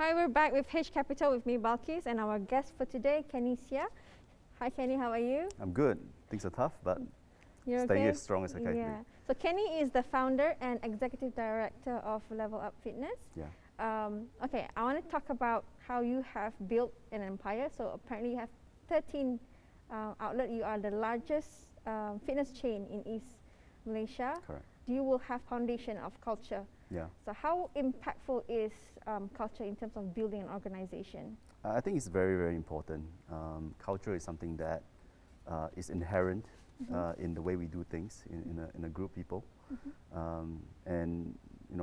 Hi, we're back with H Capital with me, Balqis, and our guest for today, Kenny Sia. Hi, Kenny, how are you? I'm good. Things are tough, but You're staying okay? as strong as I can be. Yeah. So Kenny is the founder and executive director of Level Up Fitness. Yeah. Okay, I want to talk about how you have built an empire. So apparently you have 13 outlets. You are the largest fitness chain in East Malaysia. Correct. You will have foundation of culture. Yeah. So how impactful is culture in terms of building an organization? I think it's very, very important. Culture is something that is inherent in the way we do things in a group of people. And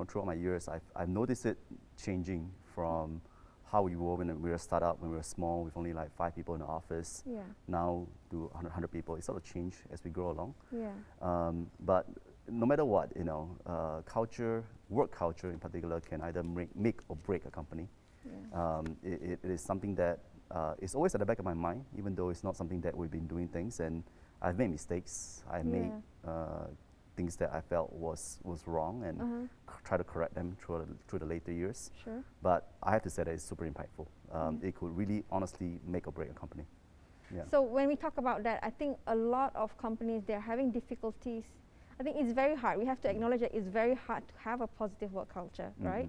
throughout my years, I've noticed it changing from how we were when we were a startup, when we were small, with only like 5 people in the office. Yeah. Now to 100 people. It's sort of changed as we grow along. Yeah. But no matter what, culture, work culture in particular, can either make or break a company. Yeah. It is something that is always at the back of my mind, even though it's not something that we've been doing things. And I've made mistakes. I've made things that I felt was wrong, and try to correct them through the later years. Sure. But I have to say that it's super impactful. It could really, honestly, make or break a company. Yeah. So when we talk about that, I think a lot of companies, they're having difficulties. I think it's very hard. We have to acknowledge that it's very hard to have a positive work culture, right?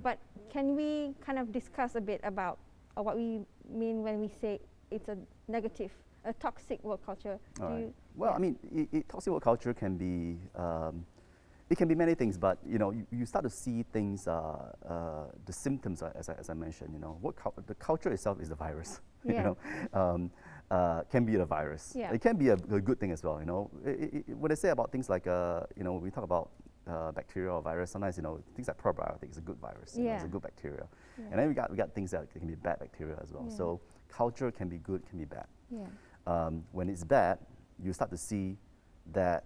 But can we kind of discuss a bit about what we mean when we say it's a negative, a toxic work culture? Well, I mean, toxic work culture can be, it can be many things, but you start to see things, the symptoms, as I mentioned. The culture itself is the virus. Yeah. Can be the virus. Yeah. It can be a good thing as well. When I say about things like, we talk about bacteria or virus, sometimes things like probiotics is a good virus. Yeah. It's a good bacteria. Yeah. And then we got things that can be bad bacteria as well. Yeah. So culture can be good, can be bad. Yeah. When it's bad, you start to see that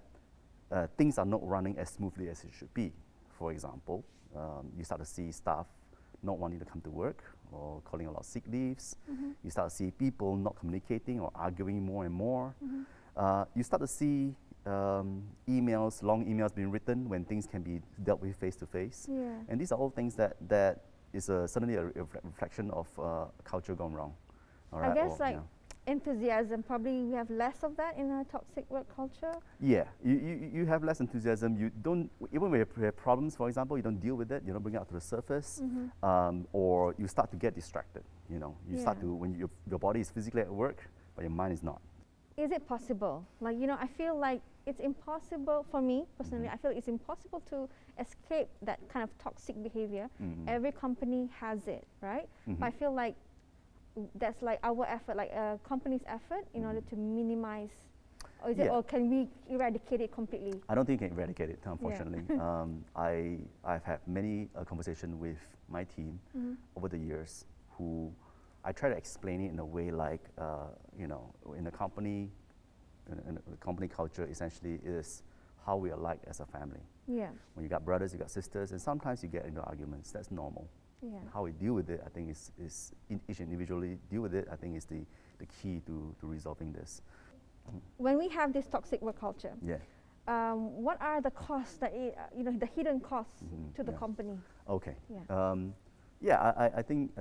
things are not running as smoothly as it should be. For example, you start to see staff not wanting to come to work or calling a lot of sick leaves. You start to see people not communicating or arguing more and more. You start to see emails, long emails being written when things can be dealt with face to face. Yeah. And these are all things that is certainly a reflection of culture gone wrong. All right? I guess enthusiasm, probably we have less of that in a toxic work culture. Yeah, you have less enthusiasm. You don't, even when you have problems, for example, you don't deal with it. You don't bring it out to the surface, or you start to get distracted. You start to, when your body is physically at work, but your mind is not. Is it possible? I feel like it's impossible for me personally. I feel it's impossible to escape that kind of toxic behavior. Every company has it, right? But I feel like that's like our effort, like a company's effort, in order to minimize. Or is it, or can we eradicate it completely? I don't think you can eradicate it, unfortunately. I've had many conversations with my team over the years, who I try to explain it in a way like, in a company, the company culture essentially is how we are like as a family. Yeah. When you got brothers, you got sisters, and sometimes you get into arguments. That's normal. Yeah. How we deal with it, I think, is each individually deal with it, I think, is the key to resolving this. When we have this toxic work culture, what are the costs that the hidden costs to the company? Okay. Yeah. I think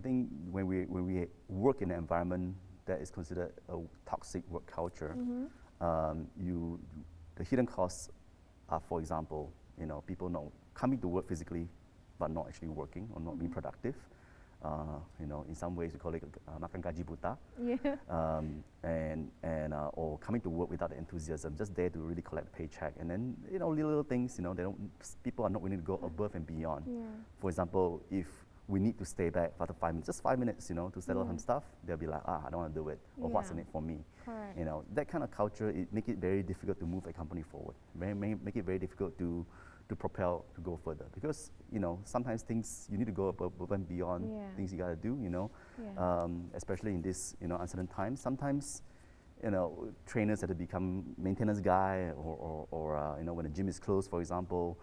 when we work in an environment that is considered a toxic work culture, the hidden costs are, for example, people not coming to work physically, but not actually working or not being productive. In some ways we call it makan gaji buta. Yeah. Or coming to work without the enthusiasm, just there to really collect the paycheck, and then little things. People are not willing to go above and beyond. Yeah. For example, if we need to stay back for 5 minutes, just 5 minutes, to settle some stuff, they'll be like, I don't want to do it, or what's in it for me? Correct. That kind of culture, it make it very difficult to move a company forward. Make it very difficult to propel, to go further, because sometimes things you need to go above and beyond things you got to do. Especially in this uncertain times. Sometimes trainers have to become maintenance guy, or when the gym is closed, for example,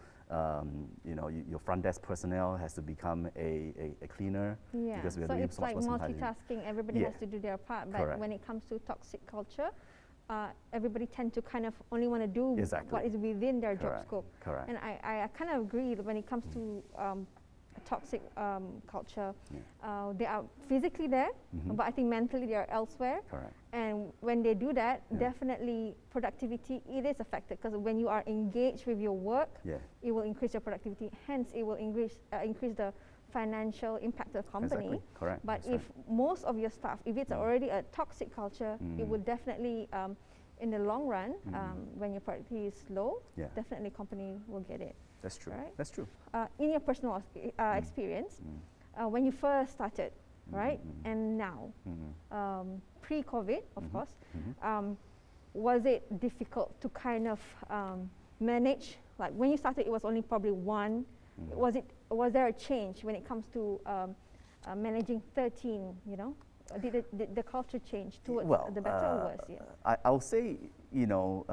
your front desk personnel has to become a cleaner. Yeah. Because we are so doing it's so much like more multitasking. Everybody has to do their part, but when it comes to toxic culture, everybody tend to kind of only want to do what is within their job scope. Correct. And I kind of agree that when it comes to toxic culture. They are physically there, but I think mentally they are elsewhere. Correct. And when they do that, definitely productivity, it is affected, because when you are engaged with your work, it will increase your productivity. Hence, it will increase the financial impact of the company. Exactly. Correct. But That's if most of your staff, if it's already a toxic culture, it would definitely, in the long run, when your productivity is low, definitely company will get it. That's true. Right? That's true. In your personal experience, when you first started, right, and now, pre-COVID, of course, was it difficult to kind of manage? Like when you started, it was only probably one. Was there a change when it comes to managing 13? You know, did the culture change towards the better or worse? I would say, you know,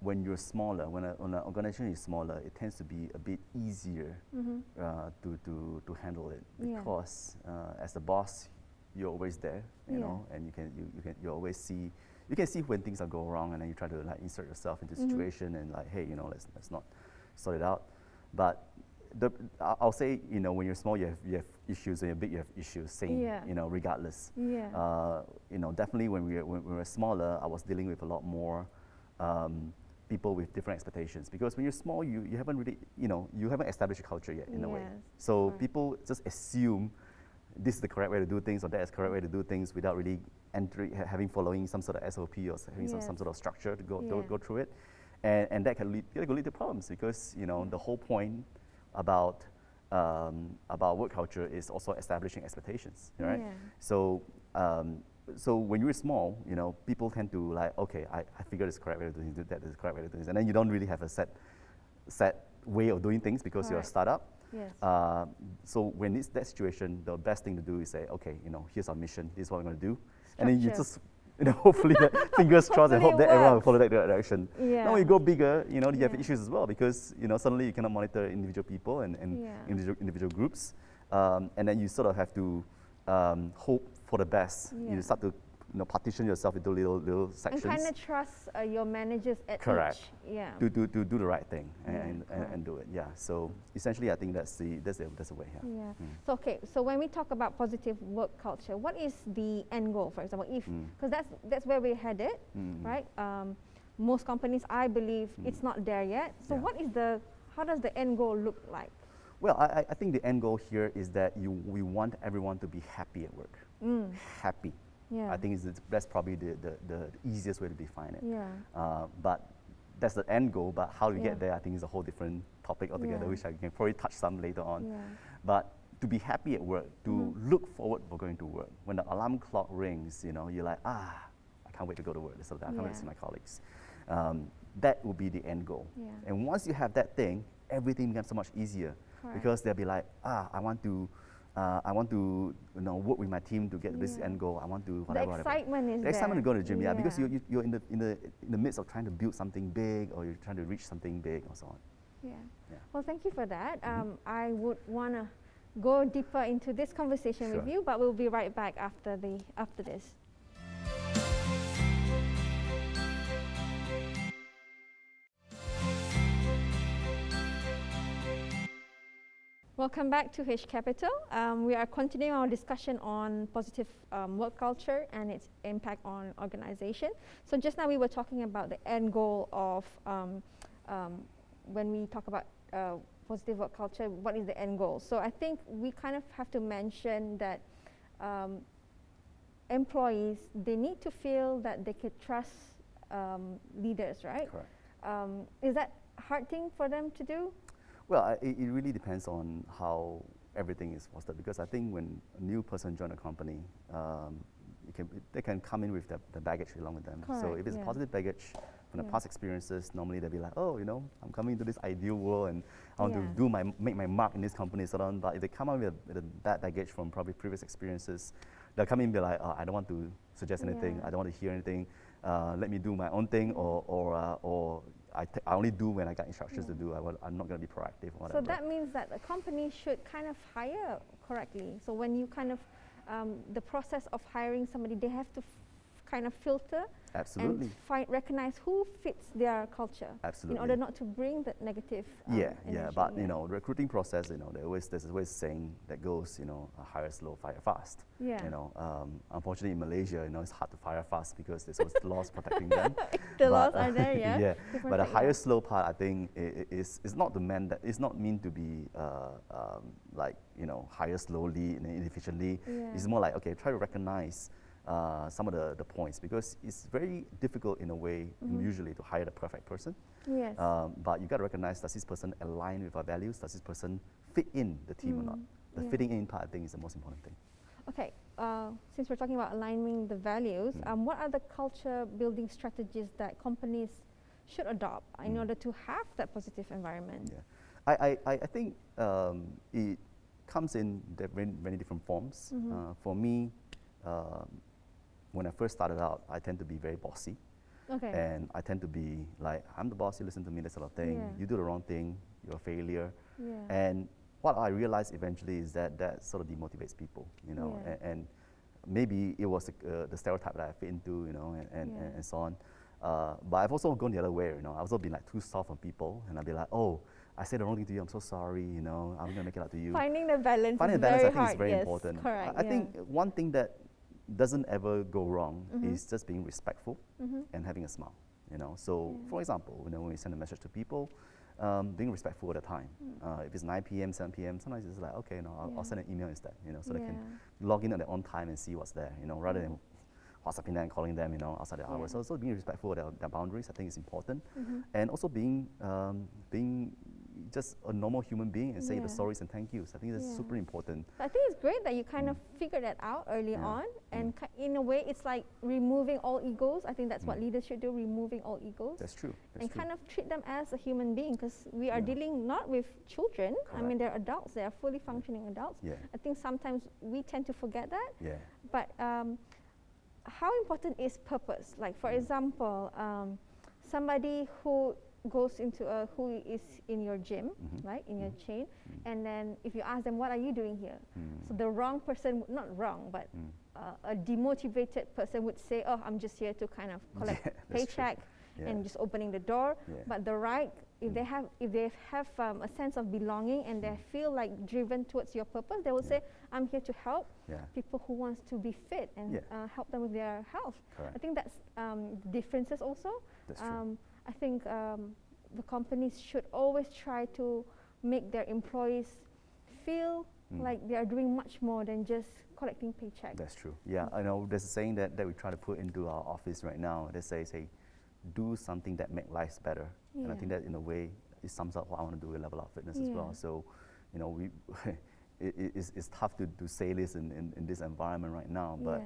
when you're smaller, when an organization is smaller, it tends to be a bit easier to handle it, because as the boss, you're always there, you know, and you always see. You can see when things are going wrong, and then you try to like insert yourself into the situation and like, hey, you know, let's not sort it out. But I'll say, you know, when you're small, you have issues, and you're big, you have issues. Same, you know, regardless. You know, definitely when we were smaller, I was dealing with a lot more people with different expectations, because when you're small, you haven't really, you know, you haven't established a culture yet in a way. So people just assume this is the correct way to do things, or that is the correct way to do things, without really following some sort of SOP or having some sort of structure to go through it, and that can lead to problems, because you know the whole point about work culture is also establishing expectations, right? So so when you're small, you know, people tend to like, okay, I figure this is the correct way to do things, that is the correct way to do things, and then you don't really have a set way of doing things, because you're a startup. So when it's that situation, the best thing to do is say, okay, you know, here's our mission, this is what we're going to do, and then you just, you know, hopefully fingers crossed and hope that everyone will follow that direction. Now when you go bigger, you know, you have issues as well, because you know suddenly you cannot monitor individual people and individual groups, and then you sort of have to hope for the best. You start to, you know, partition yourself into little sections. And kind of trust your managers at Correct. each. To do the right thing and do it. So essentially, I think that's the way. So okay, so when we talk about positive work culture, what is the end goal, for example? If because that's where we're headed, right? Most companies, I believe, it's not there yet. So how does the end goal look like? Well, I think the end goal here is that we want everyone to be happy at work. Happy. I think that's probably the easiest way to define it. But that's the end goal, but how we get there, I think, is a whole different topic altogether, which I can probably touch some later on. But to be happy at work, to look forward for going to work. When the alarm clock rings, you know, you're like, I can't wait to go to work. I can't wait to see my colleagues. That will be the end goal. And once you have that thing, everything becomes so much easier, because they'll be like, I want to, you know, work with my team to get this end goal. I want to whatever. The excitement is the excitement there. to go to the gym, because you're in the midst of trying to build something big, or you're trying to reach something big, or so on. Well, thank you for that. I would want to go deeper into this conversation with you, but we'll be right back after this. Welcome back to H Capital. We are continuing our discussion on positive work culture and its impact on organization. So just now we were talking about the end goal of when we talk about positive work culture, what is the end goal? So I think we kind of have to mention that employees, they need to feel that they could trust leaders, right? Correct. Is that a hard thing for them to do? Well, it really depends on how everything is fostered, because I think when a new person joins a company, they can come in with the baggage along with them. Correct, so if it's a positive baggage from the past experiences, normally they'll be like, oh, you know, I'm coming into this ideal world and I want to make my mark in this company, so on. But if they come out with a bad baggage from probably previous experiences, they'll come in and be like, I don't want to suggest anything, I don't want to hear anything, let me do my own thing, or I only do when I got instructions to do. I'm not going to be proactive or whatever. So that means that a company should kind of hire correctly. So when you kind of, the process of hiring somebody, they have to kind of filter Absolutely. and recognize who fits their culture. Absolutely. In order not to bring that negative energy. But you know, the recruiting process, you know, there's always saying that goes, you know, hire slow, fire fast. Yeah. You know, unfortunately in Malaysia, you know, it's hard to fire fast because there's always laws protecting them. The laws are there, yeah. Yeah. But the hire slow part, I think, is not it's not meant to be like, you know, hire slowly and inefficiently. Yeah. It's more like, okay, try to recognize some of the points, because it's very difficult in a way, usually, to hire the perfect person. Yes. But you got to recognize, does this person align with our values? Does this person fit in the team or not? The fitting in part, I think, is the most important thing. Okay, since we're talking about aligning the values, what are the culture building strategies that companies should adopt in order to have that positive environment? Yeah, I think it comes in many different forms. For me, when I first started out, I tend to be very bossy. Okay. And I tend to be like, I'm the boss, you listen to me, that sort of thing. Yeah. You do the wrong thing, you're a failure. Yeah. And what I realized eventually is that sort of demotivates people, you know. Yeah. And maybe it was the stereotype that I fit into, you know, and so on. But I've also gone the other way, you know. I've also been like too soft on people, and I'll be like, oh, I said the wrong thing to you, I'm so sorry, you know, I'm gonna make it up to you. Finding the balance I is think, is important. Correct, I think one thing that doesn't ever go wrong is just being respectful and having a smile, you know. So, for example, you know, when we send a message to people, being respectful at the time. If it's 9 p.m., 7 p.m., sometimes it's like, okay, no, I'll send an email instead, you know, so they can log in at their own time and see what's there, you know, rather than WhatsApping them and calling them, you know, outside their hours. So being respectful of their boundaries, I think, is important. And also being just a normal human being and say the sorries and thank yous. I think that's super important. I think it's great that you kind of figured that out early on, and in a way it's like removing all egos. I think that's what leaders should do, removing all egos. That's true. And kind of treat them as a human being, because we are dealing not with children. Correct. I mean, they're adults, they are fully functioning adults. I think sometimes we tend to forget that. But how important is purpose? Like, for example, somebody who goes into who is in your gym, right, in your chain, and then if you ask them, what are you doing here? So the wrong person, not wrong, but a demotivated person would say, oh, I'm just here to kind of collect paycheck and just opening the door. But the right, if they have a sense of belonging and they feel like driven towards your purpose, they will say, I'm here to help people who wants to be fit and help them with their health. Correct. I think that's differences also. That's true. I think the companies should always try to make their employees feel like they are doing much more than just collecting paychecks. That's true. Yeah, I know there's a saying that we try to put into our office right now that says, hey, do something that makes lives better. And I think that in a way, it sums up what I want to do with Level Up Fitness as well. So, you know, it's tough to say this in this environment right now, but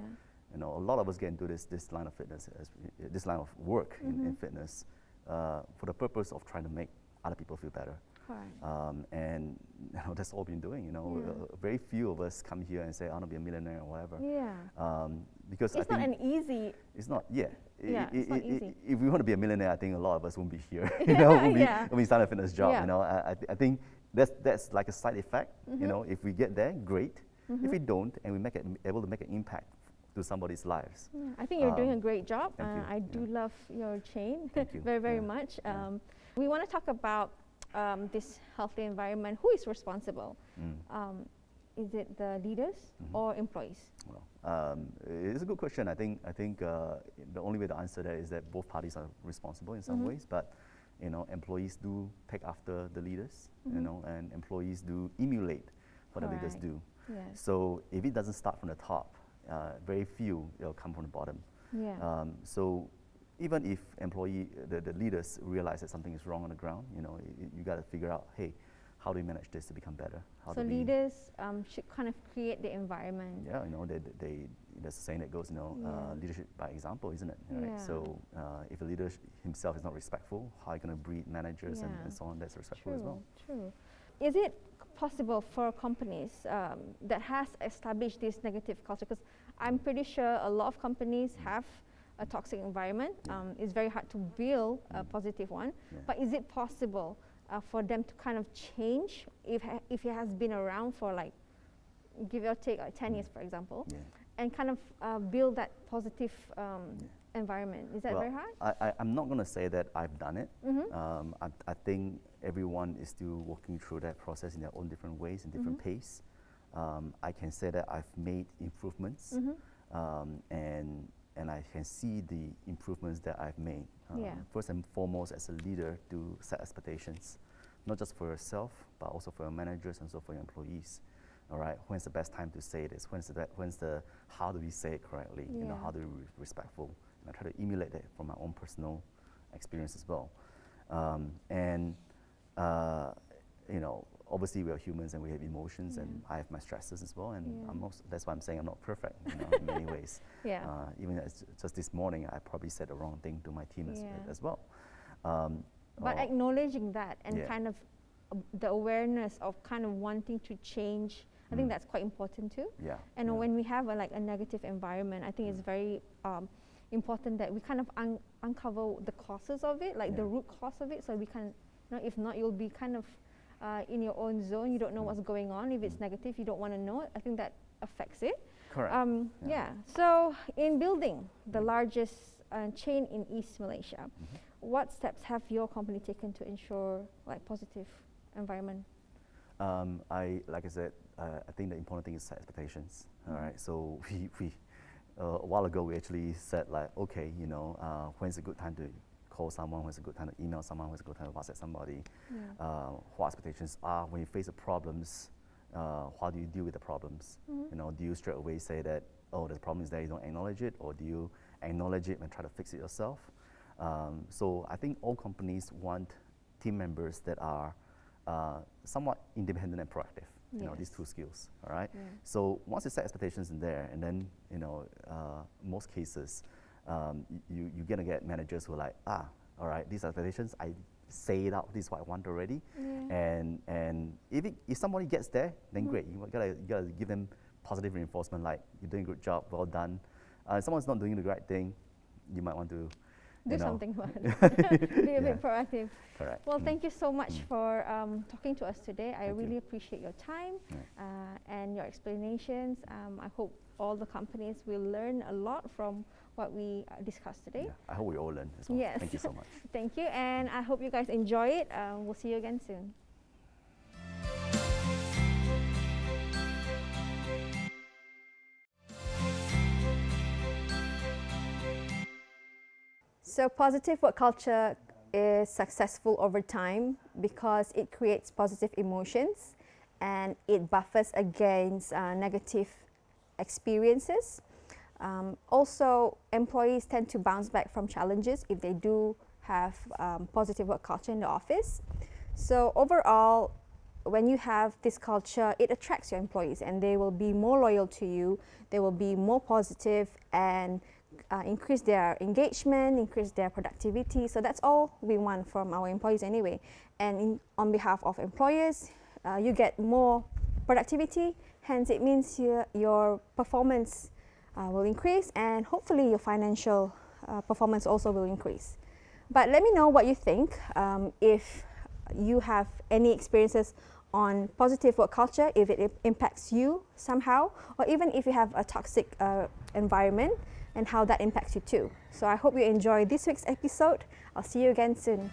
you know, a lot of us get into this line of fitness, this line of work in fitness, for the purpose of trying to make other people feel better. And you know, that's all we've been doing. You know, very few of us come here and say, I want to be a millionaire or whatever. Because it's not an easy. It's not. Yeah. It's not easy. If we want to be a millionaire, I think a lot of us won't be here. You know, when we start a fitness job. You know, I think that's like a side effect. You know, if we get there, great. If we don't, and we able to make an impact to somebody's lives. I think you're doing a great job. I do Yeah. love your chain Thank you. very, very Yeah. much. We want to talk about this healthy environment. Who is responsible? Is it the leaders or employees? Well, it's a good question. I think the only way to answer that is that both parties are responsible in some ways, but you know, employees do take after the leaders, you know, and employees do emulate what the leaders do. Yes. So if it doesn't start from the top, very few will come from the bottom. So even if the leaders realize that something is wrong on the ground, you know, you got to figure out, hey, how do we manage this to become better? So leaders should kind of create the environment. Yeah, you know, there's a saying that goes, you know, leadership by example, isn't it? Right? So if a leader himself is not respectful, how are you going to breed managers and so on that's respectful as well? True. Is it possible for companies that has established this negative culture? Because I'm pretty sure a lot of companies have a toxic environment. It's very hard to build a positive one. But is it possible for them to kind of change if it has been around for like, give or take, 10 years, for example, and kind of build that positive environment? Is that well, very hard? I'm not going to say that I've done it. I think everyone is still working through that process in their own different ways, in different pace. I can say that I've made improvements, and I can see the improvements that I've made. First and foremost, as a leader, to set expectations, not just for yourself, but also for your managers and also for your employees. All right, when's the best time to say this? How do we say it correctly? You know, how do we be respectful? And I try to emulate that from my own personal experience as well. You know, obviously we are humans and we have emotions, and I have my stresses as well. And that's why I'm saying I'm not perfect, you know, in many ways. Even just this morning, I probably said the wrong thing to my team as well. But acknowledging that and kind of the awareness of kind of wanting to change, I think that's quite important too. And when we have a negative environment, I think it's very important that we kind of uncover the causes of it, like the root cause of it, so we can, you know, if not, you'll be kind of in your own zone. You don't know what's going on. If it's negative, you don't want to know it. I think that affects it. Correct. So in building the largest chain in East Malaysia, what steps have your company taken to ensure positive environment? Like I said, I think the important thing is set expectations. All right. So we a while ago we actually said okay, you know, when's a good time to call someone, when's a good time to email someone, when's a good time to WhatsApp somebody, what expectations are when you face the problems, how do you deal with the problems? You know, do you straight away say that, oh, the problem is there, you don't acknowledge it, or do you acknowledge it and try to fix it yourself? So I think all companies want team members that are somewhat independent and proactive. You know, these two skills, all right? So once you set expectations in there, and then, you know, most cases, you're gonna get managers who are like, all right, these are expectations, I say it out, this is what I want already. And if somebody gets there, then great, you gotta give them positive reinforcement, like, you're doing a good job, well done. If someone's not doing the right thing, you might want to do something about it. Be a bit proactive. Correct. Well, thank you so much for talking to us today. I really appreciate your time and your explanations. I hope all the companies will learn a lot from what we discussed today. I hope we all learn as well. Yes. Thank you so much. Thank you, and I hope you guys enjoy it. We'll see you again soon. So positive work culture is successful over time because it creates positive emotions and it buffers against negative experiences. Also, employees tend to bounce back from challenges if they do have positive work culture in the office. So overall, when you have this culture, it attracts your employees and they will be more loyal to you, they will be more positive and increase their engagement, increase their productivity. So that's all we want from our employees anyway. And on behalf of employers, you get more productivity, hence it means your performance will increase and hopefully your financial performance also will increase. But let me know what you think. If you have any experiences on positive work culture, if it impacts you somehow, or even if you have a toxic environment, and how that impacts you too. So I hope you enjoy this week's episode. I'll see you again soon.